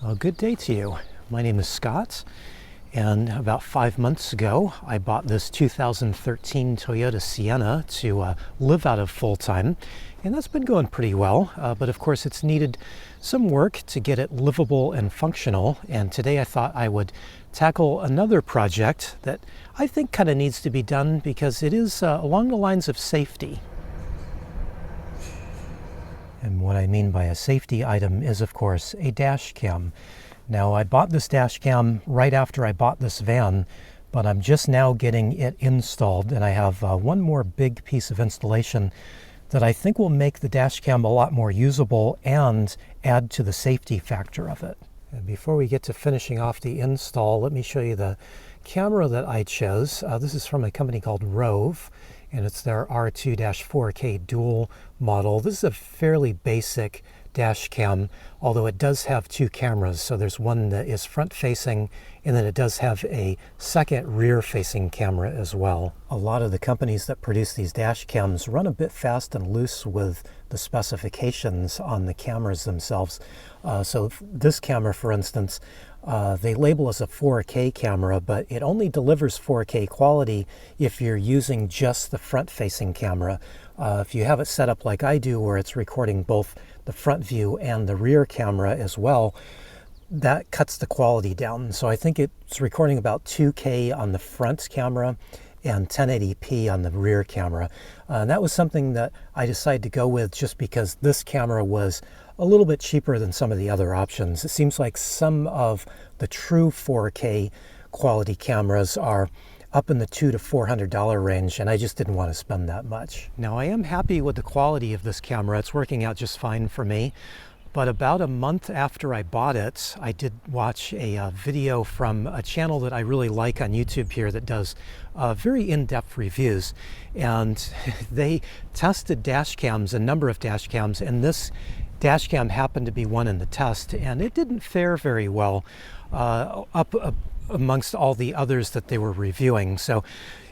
Well, good day to you. My name is Scott, and about 5 months ago, I bought this 2013 Toyota Sienna to live out of full-time, and that's been going pretty well, but of course it's needed some work to get it livable and functional, and today I thought I would tackle another project that I think kind of needs to be done because it is along the lines of safety. And what I mean by a safety item is, of course, a dash cam. Now, I bought this dash cam right after I bought this van, but I'm just now getting it installed, and I have one more big piece of installation that I think will make the dash cam a lot more usable and add to the safety factor of it. And before we get to finishing off the install, let me show you the camera that I chose. This is from a company called Rove, and it's their R2-4K dual model. This is a fairly basic dash cam, although it does have two cameras. So there's one that is front facing, and then it does have a second rear facing camera as well. A lot of the companies that produce these dash cams run a bit fast and loose with the specifications on the cameras themselves. So this camera, for instance, they label as a 4K camera, but it only delivers 4K quality if you're using just the front-facing camera. If you have it set up like I do, where it's recording both the front view and the rear camera as well, that cuts the quality down. So I think it's recording about 2K on the front camera and 1080p on the rear camera. And that was something that I decided to go with just because this camera was a little bit cheaper than some of the other options. It seems like some of the true 4K quality cameras are up in the $200 to $400 range, and I just didn't want to spend that much. Now, I am happy with the quality of this camera. It's working out just fine for me. But about a month after I bought it, I did watch a video from a channel that I really like on YouTube here that does very in-depth reviews. And they tested dash cams, a number of dash cams, and this dash cam happened to be one in the test, and it didn't fare very well amongst all the others that they were reviewing. So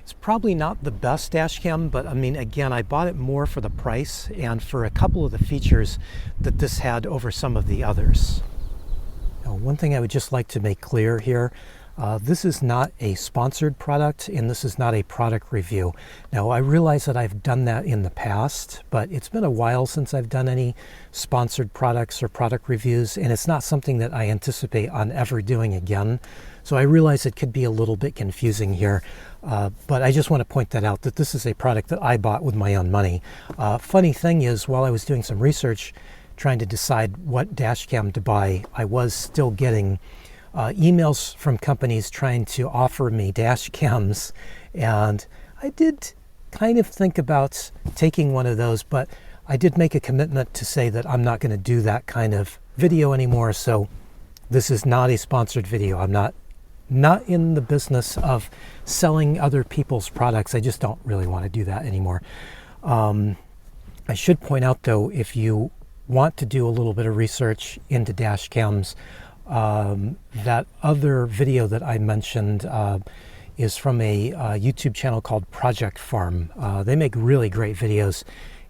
it's probably not the best dash cam, but I mean, again, I bought it more for the price and for a couple of the features that this had over some of the others. Now, one thing I would just like to make clear here, this is not a sponsored product, and this is not a product review. Now, I realize that I've done that in the past, but it's been a while since I've done any sponsored products or product reviews, and it's not something that I anticipate on ever doing again. So I realize it could be a little bit confusing here, but I just want to point that out, that this is a product that I bought with my own money. Funny thing is, while I was doing some research trying to decide what dash cam to buy, I was still getting emails from companies trying to offer me dash cams, and I did kind of think about taking one of those, but I did make a commitment to say that I'm not going to do that kind of video anymore. So this is not a sponsored video. I'm not in the business of selling other people's products. I just don't really want to do that anymore. I should point out, though, if you want to do a little bit of research into dash cams, that other video that I mentioned is from a YouTube channel called Project Farm. They make really great videos,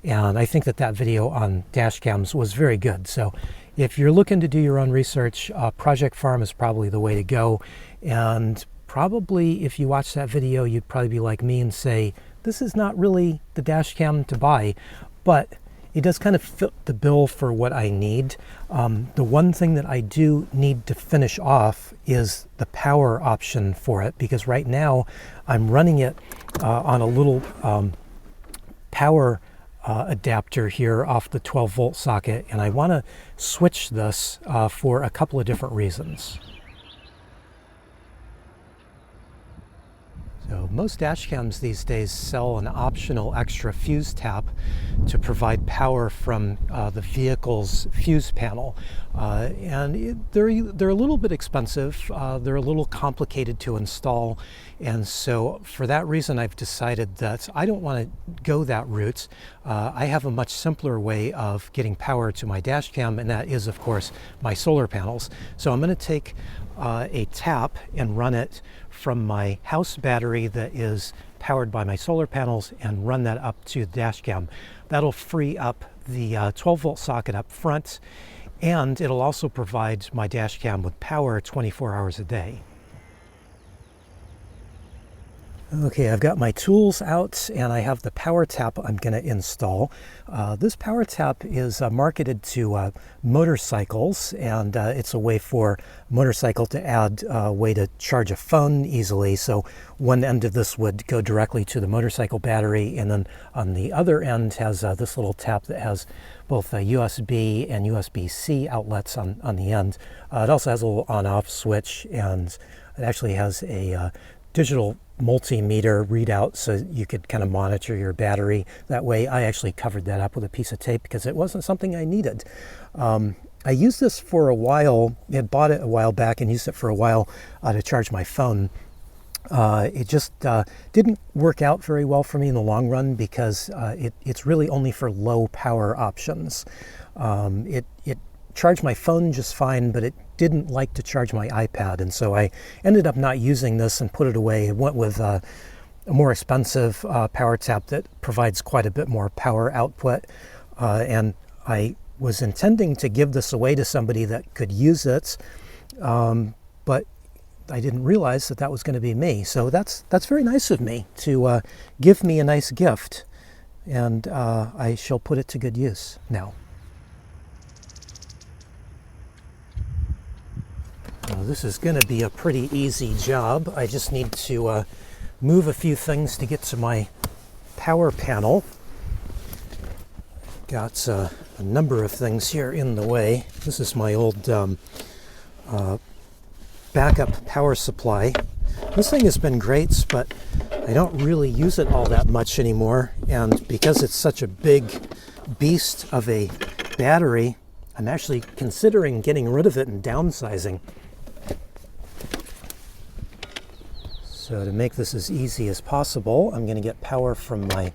and I think that video on dash cams was very good. So if you're looking to do your own research, Project Farm is probably the way to go. And probably if you watch that video, you'd probably be like me and say, this is not really the dash cam to buy, but it does kind of fit the bill for what I need. The one thing that I do need to finish off is the power option for it, because right now I'm running it on a little power adapter here off the 12-volt socket, and I want to switch this for a couple of different reasons. So most dash cams these days sell an optional extra fuse tap to provide power from the vehicle's fuse panel, and they're a little bit expensive. They're a little complicated to install, and so for that reason I've decided that I don't want to go that route. I have a much simpler way of getting power to my dash cam, and that is, of course, my solar panels. So I'm going to take a tap and run it from my house battery that is powered by my solar panels and run that up to the dash cam. That'll free up the 12-volt socket up front, and it'll also provide my dash cam with power 24 hours a day. Okay, I've got my tools out and I have the power tap I'm going to install. This power tap is marketed to motorcycles, and it's a way for a motorcycle to add a way to charge a phone easily. So one end of this would go directly to the motorcycle battery, and then on the other end has this little tap that has both a USB and USB-C outlets on the end. It also has a little on-off switch, and it actually has a digital multimeter readout, so you could kind of monitor your battery that way. I actually covered that up with a piece of tape because it wasn't something I needed. I used this for a while. I had bought it a while back and used it for a while to charge my phone. It just didn't work out very well for me in the long run because it's really only for low power options. It charged my phone just fine, but it didn't like to charge my iPad, and so I ended up not using this and put it away. It went with a more expensive power tap that provides quite a bit more power output, and I was intending to give this away to somebody that could use it, but I didn't realize that was going to be me. So that's very nice of me to give me a nice gift, and I shall put it to good use now. This is going to be a pretty easy job. I just need to move a few things to get to my power panel. Got a number of things here in the way. This is my old backup power supply. This thing has been great, but I don't really use it all that much anymore. And because it's such a big beast of a battery, I'm actually considering getting rid of it and downsizing. So to make this as easy as possible, I'm going to get power from my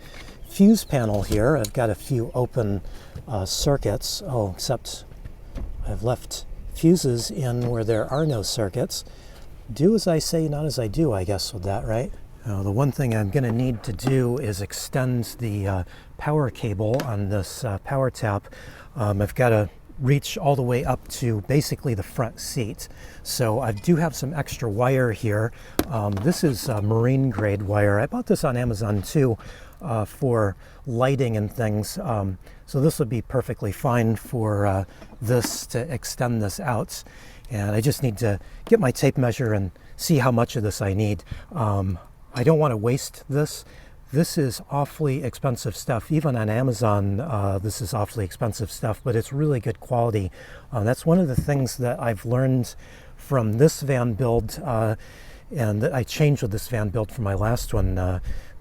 fuse panel here. I've got a few open circuits. Oh, except I've left fuses in where there are no circuits. Do as I say, not as I do, I guess, with that, right? The one thing I'm going to need to do is extend the power cable on this power tap. I've got to reach all the way up to basically the front seat. So I do have some extra wire here. This is marine grade wire. I bought this on Amazon too for lighting and things. So this would be perfectly fine for this to extend this out. And I just need to get my tape measure and see how much of this I need. I don't want to waste this. This is awfully expensive stuff. Even on Amazon, this is awfully expensive stuff, but it's really good quality. That's one of the things that I've learned from this van build, and that I changed with this van build from my last one.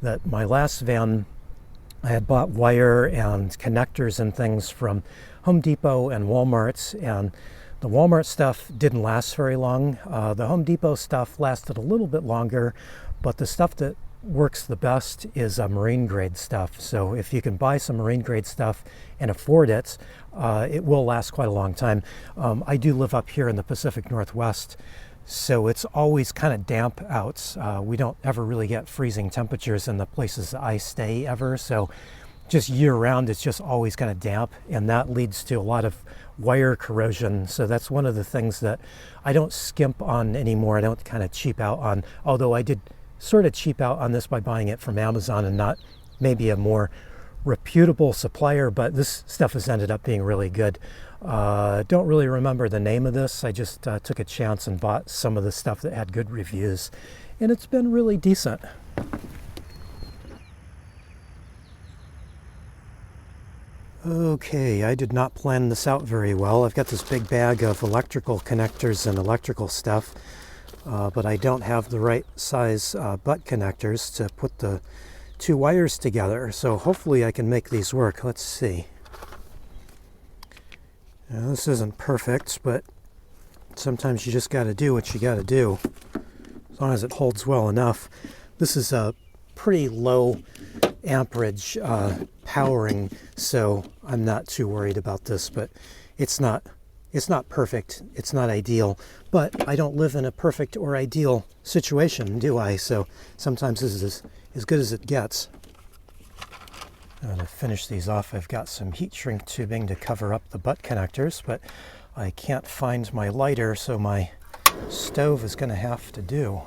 That my last van, I had bought wire and connectors and things from Home Depot and Walmart, and the Walmart stuff didn't last very long. The Home Depot stuff lasted a little bit longer, but the stuff that works the best is marine grade stuff. So if you can buy some marine grade stuff and afford it, it will last quite a long time. I do live up here in the Pacific Northwest, so it's always kind of damp out. We don't ever really get freezing temperatures in the places that I stay ever, so just year round it's just always kind of damp, and that leads to a lot of wire corrosion. So that's one of the things that I don't skimp on anymore. I don't kind of cheap out on, although I did sort of cheap out on this by buying it from Amazon and not maybe a more reputable supplier, but this stuff has ended up being really good. Don't really remember the name of this. I just took a chance and bought some of the stuff that had good reviews, and it's been really decent. Okay, I did not plan this out very well. I've got this big bag of electrical connectors and electrical stuff. But I don't have the right size butt connectors to put the two wires together. So hopefully I can make these work. Let's see. Now, this isn't perfect, but sometimes you just got to do what you got to do, as long as it holds well enough. This is a pretty low amperage powering, so I'm not too worried about this, but it's not perfect, it's not ideal, but I don't live in a perfect or ideal situation, do I? So sometimes this is as good as it gets. Now to finish these off, I've got some heat shrink tubing to cover up the butt connectors, but I can't find my lighter, so my stove is going to have to do.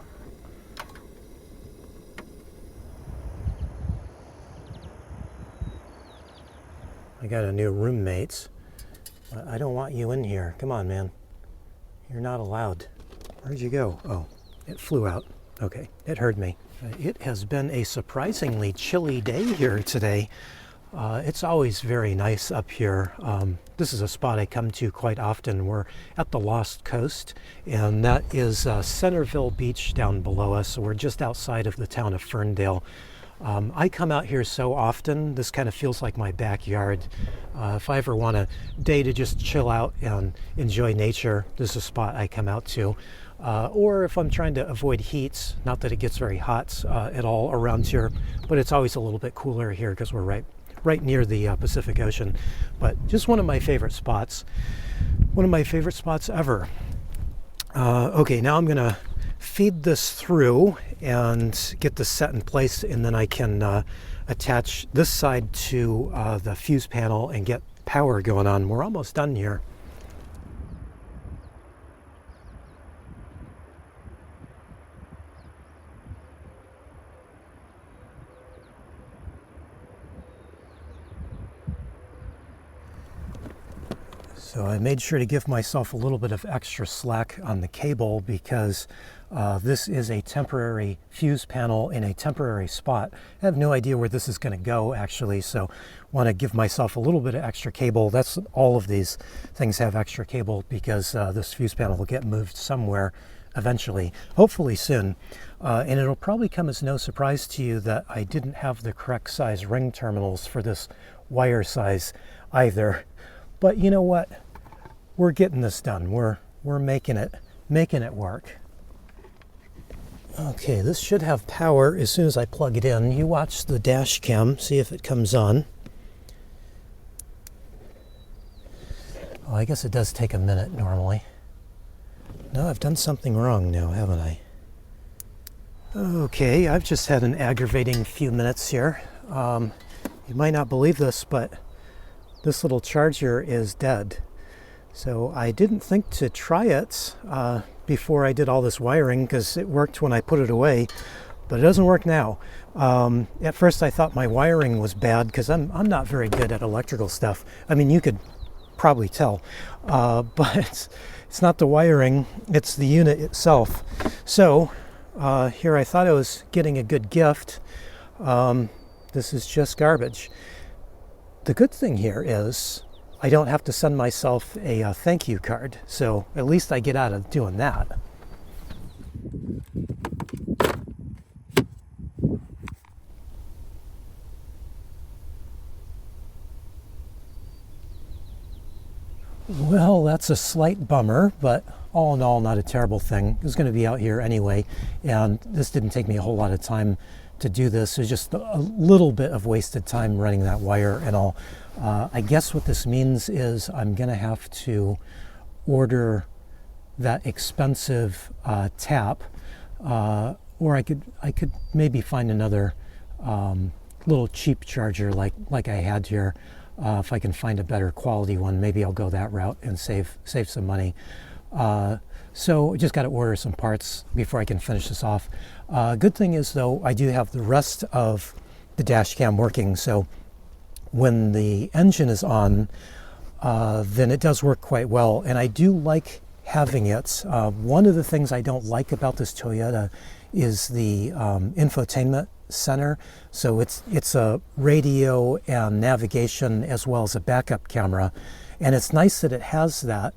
I got a new roommate. I don't want you in here. Come on, man. You're not allowed. Where'd you go? Oh, it flew out. Okay, it heard me. It has been a surprisingly chilly day here today. It's always very nice up here. This is a spot I come to quite often. We're at the Lost Coast, and that is Centerville Beach down below us. So we're just outside of the town of Ferndale. I come out here so often, this kind of feels like my backyard. If I ever want a day to just chill out and enjoy nature, this is a spot I come out to. Or if I'm trying to avoid heat, not that it gets very hot at all around here, but it's always a little bit cooler here because we're right near the Pacific Ocean. But just one of my favorite spots. One of my favorite spots ever. Okay, now I'm gonna feed this through and get this set in place, and then I can attach this side to the fuse panel and get power going on. We're almost done here. So I made sure to give myself a little bit of extra slack on the cable because this is a temporary fuse panel in a temporary spot. I have no idea where this is going to go actually, so want to give myself a little bit of extra cable. That's all of these things have extra cable because this fuse panel will get moved somewhere eventually, hopefully soon. And it'll probably come as no surprise to you that I didn't have the correct size ring terminals for this wire size either. But you know what? We're getting this done. We're making it work. Okay, this should have power as soon as I plug it in. You watch the dash cam, see if it comes on. Oh, I guess it does take a minute normally. No, I've done something wrong now, haven't I? Okay, I've just had an aggravating few minutes here. You might not believe this, but this little charger is dead. So I didn't think to try it before I did all this wiring because it worked when I put it away, but it doesn't work now. At first I thought my wiring was bad because I'm not very good at electrical stuff. I mean, you could probably tell, but it's not the wiring, it's the unit itself. So here I thought I was getting a good gift. This is just garbage. The good thing here is I don't have to send myself a thank you card, so at least I get out of doing that. Well, that's a slight bummer, but all in all, not a terrible thing. It was going to be out here anyway, and this didn't take me a whole lot of time to do this. It was just a little bit of wasted time running that wire and all. I guess what this means is I'm going to have to order that expensive tap, or I could maybe find another little cheap charger like I had here. If I can find a better quality one, maybe I'll go that route and save some money. So just got to order some parts before I can finish this off. Good thing is though, I do have the rest of the dash cam working, so when the engine is on, then it does work quite well, and I do like having it. One of the things I don't like about this Toyota is the infotainment center. So it's a radio and navigation as well as a backup camera, and it's nice that it has that,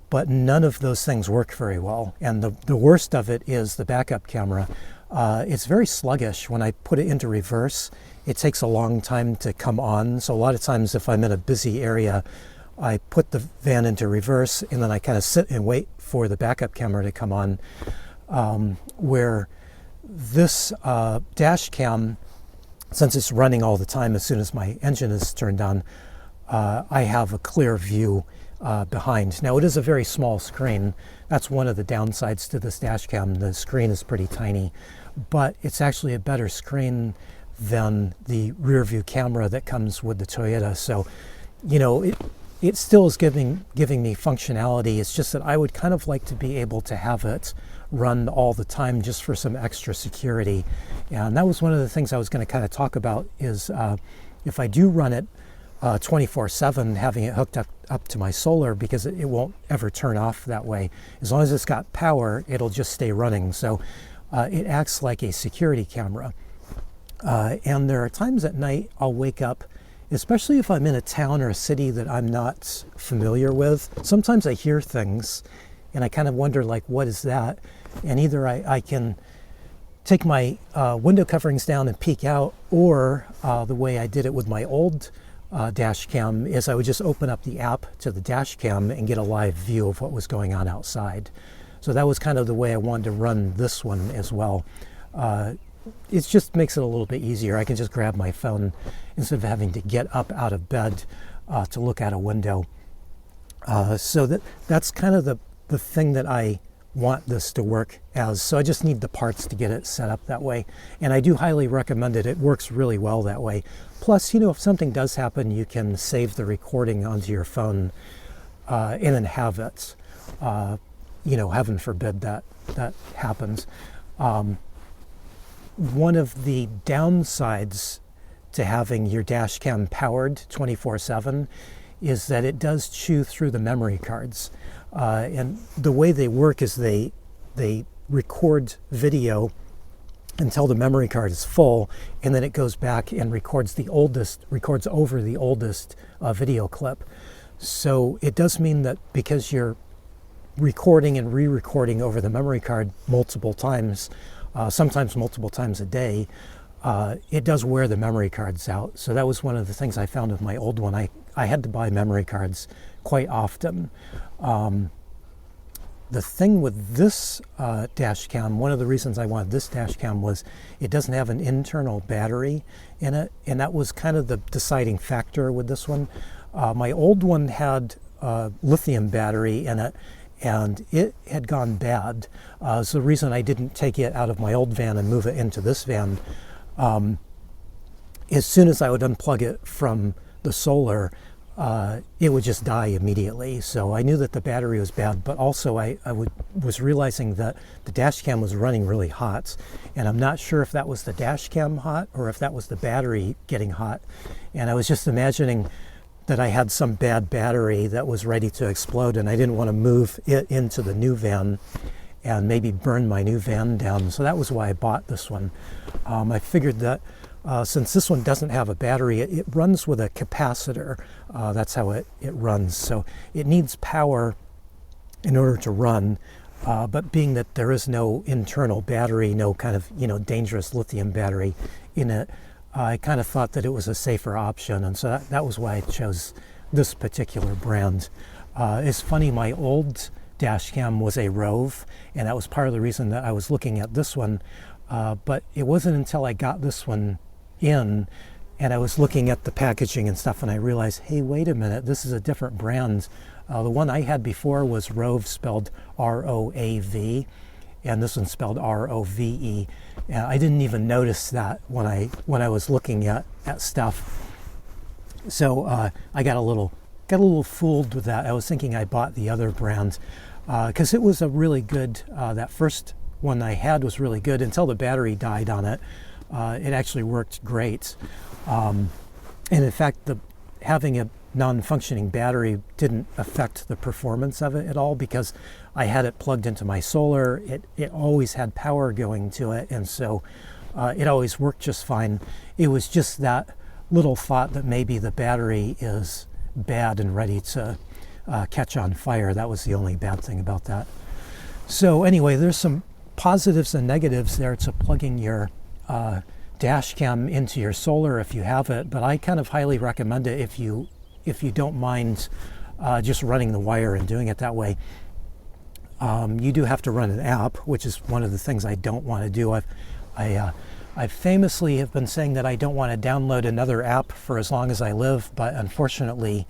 but none of those things work very well. And the worst of it is the backup camera. It's very sluggish. When I put it into reverse, it takes a long time to come on. So a lot of times if I'm in a busy area, I put the van into reverse and then I kind of sit and wait for the backup camera to come on. Where this dash cam, since it's running all the time as soon as my engine is turned on, I have a clear view behind. Now it is a very small screen. That's one of the downsides to this dash cam. The screen is pretty tiny, but it's actually a better screen than the rear view camera that comes with the Toyota. So, you know, it still is giving me functionality. It's just that I would kind of like to be able to have it run all the time just for some extra security. And that was one of the things I was going to kind of talk about is if I do run it 24/7, having it hooked up to my solar, because it won't ever turn off that way. As long as it's got power, it'll just stay running. So it acts like a security camera. And there are times at night I'll wake up, especially if I'm in a town or a city that I'm not familiar with. Sometimes I hear things and I kind of wonder, like, what is that? And either I can take my window coverings down and peek out, or the way I did it with my old dash cam is I would just open up the app to the dash cam and get a live view of what was going on outside. So that was kind of the way I wanted to run this one as well. It just makes it a little bit easier. I can just grab my phone instead of having to get up out of bed to look out a window. So that's kind of the thing that I want this to work as. So I just need the parts to get it set up that way. And I do highly recommend it. It works really well that way. Plus, you know, if something does happen, you can save the recording onto your phone and then have it. You know, heaven forbid that happens. One of the downsides to having your dash cam powered 24/7 is that it does chew through the memory cards. And the way they work is they record video until the memory card is full, and then it goes back and records over the oldest video clip. So it does mean that because you're recording and re-recording over the memory card multiple times, sometimes multiple times a day, it does wear the memory cards out. So that was one of the things I found with my old one. I had to buy memory cards quite often. The thing with this dash cam, one of the reasons I wanted this dash cam was it doesn't have an internal battery in it, and that was kind of the deciding factor with this one. My old one had a lithium battery in it, and it had gone bad. So the reason I didn't take it out of my old van and move it into this van, as soon as I would unplug it from the solar, it would just die immediately. So I knew that the battery was bad, but also I was realizing that the dash cam was running really hot, and I'm not sure if that was the dash cam hot or if that was the battery getting hot. And I was just imagining that I had some bad battery that was ready to explode, and I didn't want to move it into the new van and maybe burn my new van down. So that was why I bought this one. I figured that since this one doesn't have a battery, it runs with a capacitor. That's how it runs. So it needs power in order to run, but being that there is no internal battery, no kind of, you know, dangerous lithium battery in it, I kind of thought that it was a safer option, and so that was why I chose this particular brand. It's funny, my old dash cam was a Rove, and that was part of the reason that I was looking at this one, but it wasn't until I got this one in and I was looking at the packaging and stuff, and I realized, hey, wait a minute, this is a different brand. The one I had before was Rove, spelled R-O-A-V, and this one's spelled R-O-V-E. And I didn't even notice that when I was looking at stuff. So I got a little fooled with that. I was thinking I bought the other brand because it was a really good. That first one I had was really good until the battery died on it. It actually worked great, and in fact, having a non-functioning battery didn't affect the performance of it at all because I had it plugged into my solar. It always had power going to it, and so it always worked just fine. It was just that little thought that maybe the battery is bad and ready to catch on fire. That was the only bad thing about that. So anyway, there's some positives and negatives there to plugging your dash cam into your solar if you have it, but I kind of highly recommend it if you don't mind just running the wire and doing it that way. You do have to run an app, which is one of the things I don't want to do. I famously have been saying that I don't want to download another app for as long as I live, but unfortunately,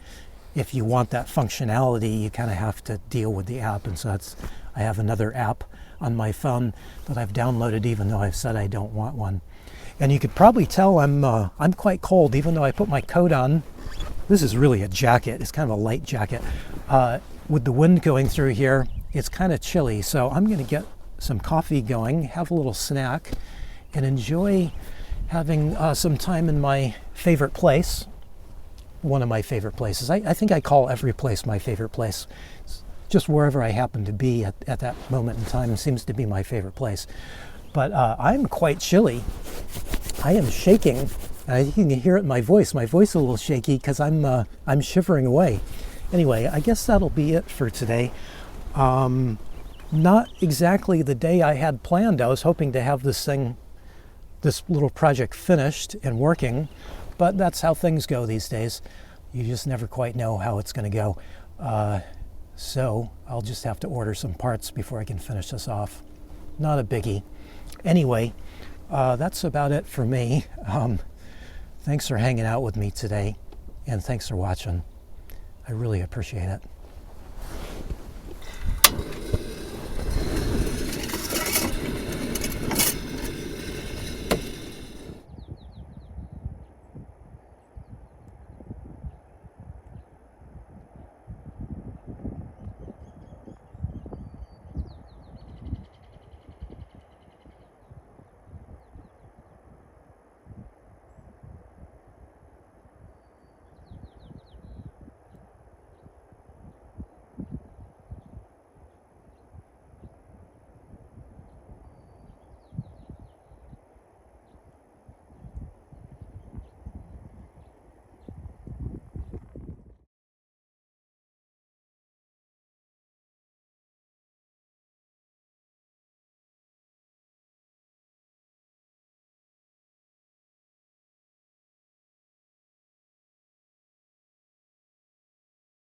if you want that functionality, you kind of have to deal with the app, and so I have another app on my phone that I've downloaded, even though I've said I don't want one. And you could probably tell I'm quite cold, even though I put my coat on. This is really a jacket. It's kind of a light jacket. With the wind going through here, it's kind of chilly. So I'm going to get some coffee going, have a little snack, and enjoy having some time in my favorite place. One of my favorite places. I think I call every place my favorite place. Just wherever I happen to be at that moment in time seems to be my favorite place. But I'm quite chilly. I am shaking. You can hear it in my voice. My voice is a little shaky because I'm shivering away. Anyway, I guess that'll be it for today. Not exactly the day I had planned. I was hoping to have this little project finished and working, but that's how things go these days. You just never quite know how it's going to go. So I'll just have to order some parts before I can finish this off. Not a biggie. Anyway, that's about it for me. Thanks for hanging out with me today, and thanks for watching. I really appreciate it.